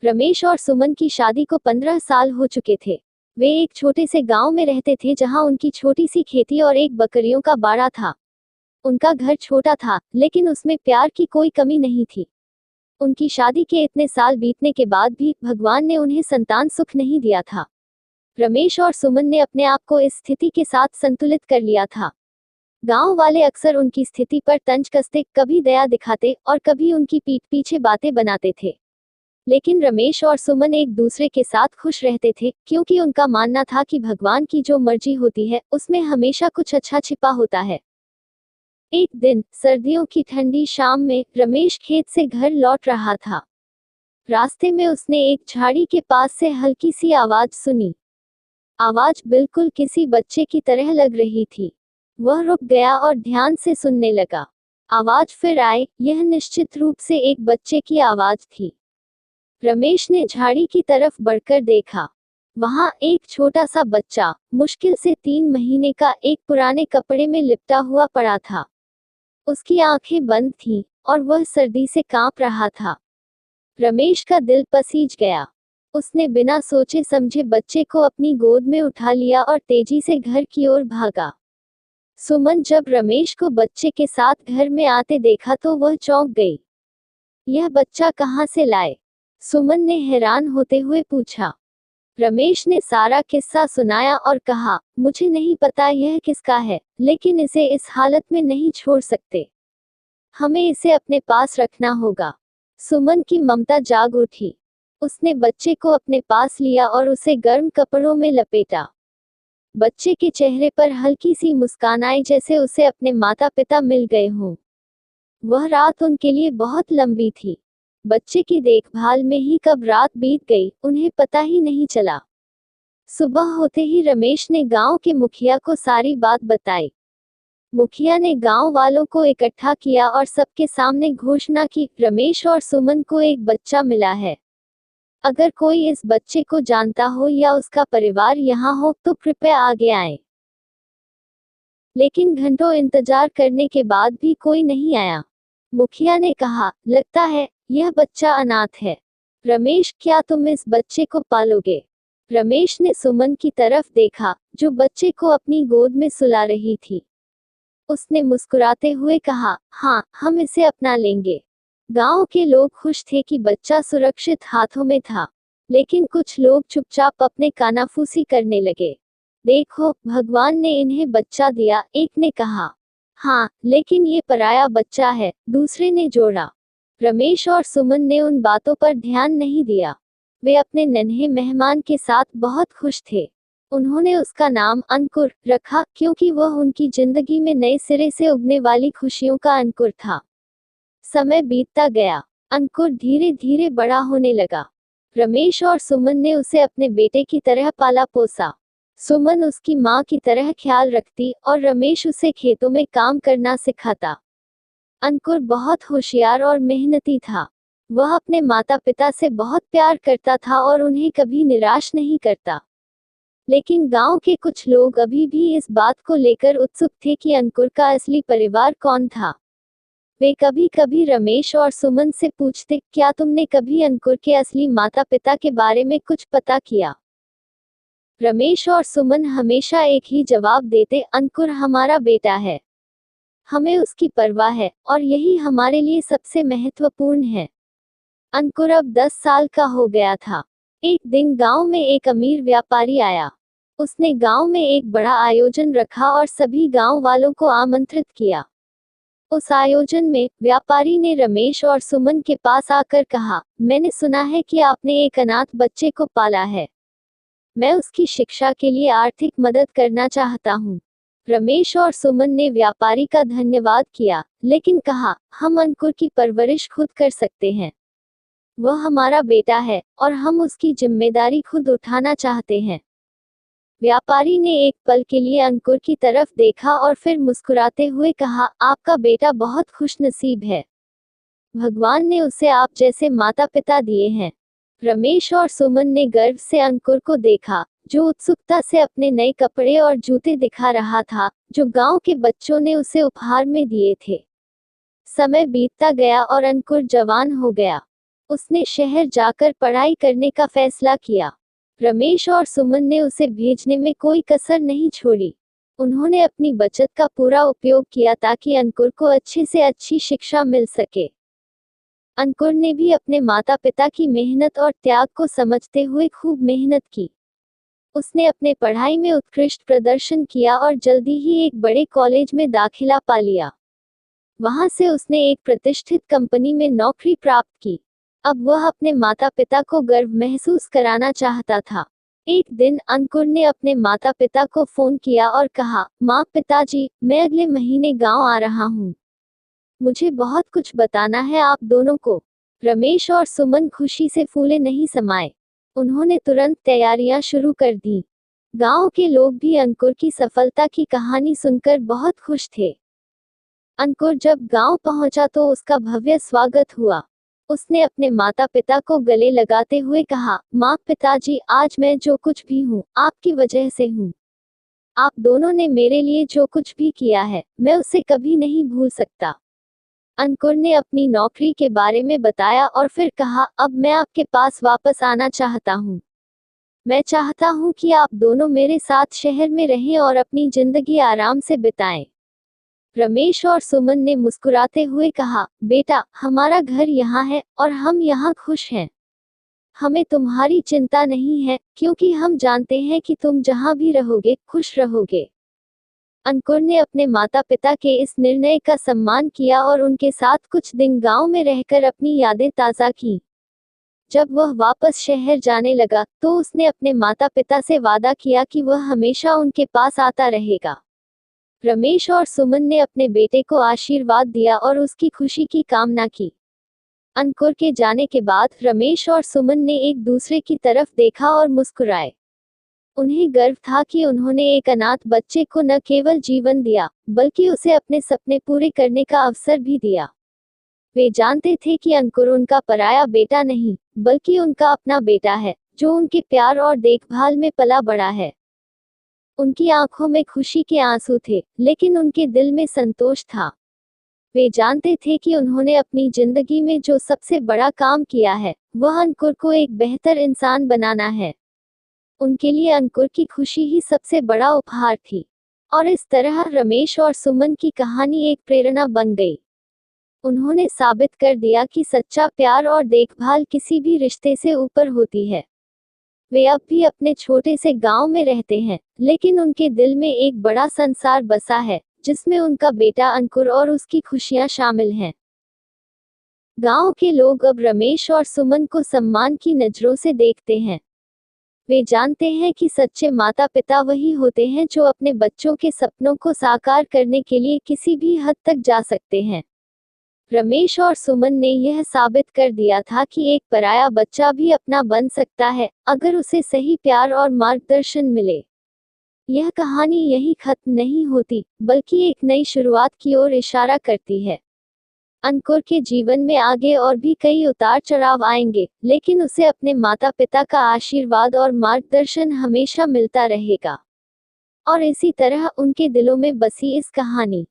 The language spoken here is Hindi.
रमेश और सुमन की शादी को 15 साल हो चुके थे। वे एक छोटे से गांव में रहते थे जहां उनकी छोटी सी खेती और एक बकरियों का बाड़ा था। उनका घर छोटा था, लेकिन उसमें प्यार की कोई कमी नहीं थी। उनकी शादी के इतने साल बीतने के बाद भी भगवान ने उन्हें संतान सुख नहीं दिया था। रमेश और सुमन ने अपने आप को इस स्थिति के साथ संतुलित कर लिया था। गांव वाले अक्सर उनकी स्थिति पर तंज कसते, कभी दया दिखाते और कभी उनकी पीठ पीछे बातें बनाते थे। लेकिन रमेश और सुमन एक दूसरे के साथ खुश रहते थे, क्योंकि उनका मानना था कि भगवान की जो मर्जी होती है उसमें हमेशा कुछ अच्छा छिपा होता है। एक दिन सर्दियों की ठंडी शाम में रमेश खेत से घर लौट रहा था। रास्ते में उसने एक झाड़ी के पास से हल्की सी आवाज सुनी। आवाज बिल्कुल किसी बच्चे की तरह लग रही थी। वह रुक गया और ध्यान से सुनने लगा। आवाज फिर आई। यह निश्चित रूप से एक बच्चे की आवाज थी। रमेश ने झाड़ी की तरफ बढ़कर देखा। वहां एक छोटा सा बच्चा, मुश्किल से 3 महीने का, एक पुराने कपड़े में लिपटा हुआ पड़ा था। उसकी आंखें बंद थीं और वह सर्दी से कांप रहा था। रमेश का दिल पसीज गया। उसने बिना सोचे समझे बच्चे को अपनी गोद में उठा लिया और तेजी से घर की ओर भागा। सुमन जब रमेश को बच्चे के साथ घर में आते देखा तो वह चौंक गई। यह बच्चा कहाँ से लाए? सुमन ने हैरान होते हुए पूछा। रमेश ने सारा किस्सा सुनाया और कहा, मुझे नहीं पता यह किसका है, लेकिन इसे इस हालत में नहीं छोड़ सकते। हमें इसे अपने पास रखना होगा। सुमन की ममता जाग उठी। उसने बच्चे को अपने पास लिया और उसे गर्म कपड़ों में लपेटा। बच्चे के चेहरे पर हल्की सी मुस्कान आई, जैसे उसे अपने माता पिता मिल गए हों। वह रात उनके लिए बहुत लंबी थी। बच्चे की देखभाल में ही कब रात बीत गई, उन्हें पता ही नहीं चला। सुबह होते ही रमेश ने गांव के मुखिया को सारी बात बताई। मुखिया ने गांव वालों को इकट्ठा किया और सबके सामने घोषणा की, रमेश और सुमन को एक बच्चा मिला है। अगर कोई इस बच्चे को जानता हो या उसका परिवार यहाँ हो तो कृपया आगे आए। लेकिन घंटों इंतजार करने के बाद भी कोई नहीं आया। मुखिया ने कहा, लगता है यह बच्चा अनाथ है। रमेश, क्या तुम इस बच्चे को पालोगे? रमेश ने सुमन की तरफ देखा, जो बच्चे को अपनी गोद में सुला रही थी। उसने मुस्कुराते हुए कहा, हाँ, हम इसे अपना लेंगे। गांव के लोग खुश थे कि बच्चा सुरक्षित हाथों में था, लेकिन कुछ लोग चुपचाप अपने कानाफूसी करने लगे। देखो, भगवान ने इन्हें बच्चा दिया, एक ने कहा। हाँ, लेकिन ये पराया बच्चा है, दूसरे ने जोड़ा। रमेश और सुमन ने उन बातों पर ध्यान नहीं दिया। वे अपने नन्हे मेहमान के साथ बहुत खुश थे। उन्होंने उसका नाम अंकुर रखा, क्योंकि वह उनकी जिंदगी में नए सिरे से उगने वाली खुशियों का अंकुर था। समय बीतता गया। अंकुर धीरे धीरे बड़ा होने लगा। रमेश और सुमन ने उसे अपने बेटे की तरह पाला पोसा। सुमन उसकी माँ की तरह ख्याल रखती और रमेश उसे खेतों में काम करना सिखाता। अंकुर बहुत होशियार और मेहनती था। वह अपने माता पिता से बहुत प्यार करता था और उन्हें कभी निराश नहीं करता। लेकिन गांव के कुछ लोग अभी भी इस बात को लेकर उत्सुक थे कि अंकुर का असली परिवार कौन था। वे कभी कभी रमेश और सुमन से पूछते, क्या तुमने कभी अंकुर के असली माता पिता के बारे में कुछ पता किया? रमेश और सुमन हमेशा एक ही जवाब देते, अंकुर हमारा बेटा है। हमें उसकी परवाह है और यही हमारे लिए सबसे महत्वपूर्ण है। अंकुर अब 10 साल का हो गया था। एक दिन गांव में एक अमीर व्यापारी आया। उसने गांव में एक बड़ा आयोजन रखा और सभी गांव वालों को आमंत्रित किया। उस आयोजन में व्यापारी ने रमेश और सुमन के पास आकर कहा, मैंने सुना है कि आपने एक अनाथ बच्चे को पाला है। मैं उसकी शिक्षा के लिए आर्थिक मदद करना चाहता हूँ। रमेश और सुमन ने व्यापारी का धन्यवाद किया, लेकिन कहा, हम अंकुर की परवरिश खुद कर सकते हैं। वह हमारा बेटा है और हम उसकी जिम्मेदारी खुद उठाना चाहते हैं। व्यापारी ने एक पल के लिए अंकुर की तरफ देखा और फिर मुस्कुराते हुए कहा, आपका बेटा बहुत खुशनसीब है। भगवान ने उसे आप जैसे माता पिता दिए हैं। रमेश और सुमन ने गर्व से अंकुर को देखा, जो उत्सुकता से अपने नए कपड़े और जूते दिखा रहा था, जो गांव के बच्चों ने उसे उपहार में दिए थे। समय बीतता गया और अंकुर जवान हो गया। उसने शहर जाकर पढ़ाई करने का फैसला किया। रमेश और सुमन ने उसे भेजने में कोई कसर नहीं छोड़ी। उन्होंने अपनी बचत का पूरा उपयोग किया ताकि अंकुर को अच्छी से अच्छी शिक्षा मिल सके। अंकुर ने भी अपने माता पिता की मेहनत और त्याग को समझते हुए खूब मेहनत की। उसने अपने पढ़ाई में उत्कृष्ट प्रदर्शन किया और जल्दी ही एक बड़े कॉलेज में दाखिला पा लिया। वहां से उसने एक प्रतिष्ठित कंपनी में नौकरी प्राप्त की। अब वह अपने माता पिता को गर्व महसूस कराना चाहता था। एक दिन अंकुर ने अपने माता पिता को फोन किया और कहा, माँ पिताजी, मैं अगले महीने गांव आ रहा हूँ। मुझे बहुत कुछ बताना है आप दोनों को। रमेश और सुमन खुशी से फूले नहीं समाये। उन्होंने तुरंत तैयारियां शुरू कर दी। गांव के लोग भी अंकुर की सफलता की कहानी सुनकर बहुत खुश थे। अंकुर जब गांव पहुंचा तो उसका भव्य स्वागत हुआ। उसने अपने माता पिता को गले लगाते हुए कहा, माँ पिताजी, आज मैं जो कुछ भी हूँ आपकी वजह से हूँ। आप दोनों ने मेरे लिए जो कुछ भी किया है मैं उसे कभी नहीं भूल सकता। अंकुर ने अपनी नौकरी के बारे में बताया और फिर कहा, अब मैं आपके पास वापस आना चाहता हूँ। मैं चाहता हूँ कि आप दोनों मेरे साथ शहर में रहें और अपनी जिंदगी आराम से बिताएं। रमेश और सुमन ने मुस्कुराते हुए कहा, बेटा, हमारा घर यहाँ है और हम यहाँ खुश हैं। हमें तुम्हारी चिंता नहीं है, क्योंकि हम जानते हैं कि तुम जहाँ भी रहोगे खुश रहोगे। अंकुर ने अपने माता पिता के इस निर्णय का सम्मान किया और उनके साथ कुछ दिन गांव में रहकर अपनी यादें ताज़ा की। जब वह वापस शहर जाने लगा तो उसने अपने माता पिता से वादा किया कि वह हमेशा उनके पास आता रहेगा। रमेश और सुमन ने अपने बेटे को आशीर्वाद दिया और उसकी खुशी की कामना की। अंकुर के जाने के बाद रमेश और सुमन ने एक दूसरे की तरफ देखा और मुस्कुराए। उन्हें गर्व था कि उन्होंने एक अनाथ बच्चे को न केवल जीवन दिया, बल्कि उसे अपने सपने पूरे करने का अवसर भी दिया। वे जानते थे कि अंकुर उनका पराया बेटा नहीं, बल्कि उनका अपना बेटा है, जो उनके प्यार और देखभाल में पला बड़ा है। उनकी आंखों में खुशी के आंसू थे, लेकिन उनके दिल में संतोष था। वे जानते थे कि उन्होंने अपनी जिंदगी में जो सबसे बड़ा काम किया है, वह अंकुर को एक बेहतर इंसान बनाना है। उनके लिए अंकुर की खुशी ही सबसे बड़ा उपहार थी। और इस तरह रमेश और सुमन की कहानी एक प्रेरणा बन गई। उन्होंने साबित कर दिया कि सच्चा प्यार और देखभाल किसी भी रिश्ते से ऊपर होती है। वे अब भी अपने छोटे से गांव में रहते हैं, लेकिन उनके दिल में एक बड़ा संसार बसा है, जिसमें उनका बेटा अंकुर और उसकी खुशियां शामिल हैं। गांव के लोग अब रमेश और सुमन को सम्मान की नजरों से देखते हैं। वे जानते हैं कि सच्चे माता पिता वही होते हैं जो अपने बच्चों के सपनों को साकार करने के लिए किसी भी हद तक जा सकते हैं। रमेश और सुमन ने यह साबित कर दिया था कि एक पराया बच्चा भी अपना बन सकता है, अगर उसे सही प्यार और मार्गदर्शन मिले। यह कहानी यही खत्म नहीं होती, बल्कि एक नई शुरुआत की ओर इशारा करती है। अंकुर के जीवन में आगे और भी कई उतार चढ़ाव आएंगे, लेकिन उसे अपने माता पिता का आशीर्वाद और मार्गदर्शन हमेशा मिलता रहेगा। और इसी तरह उनके दिलों में बसी इस कहानी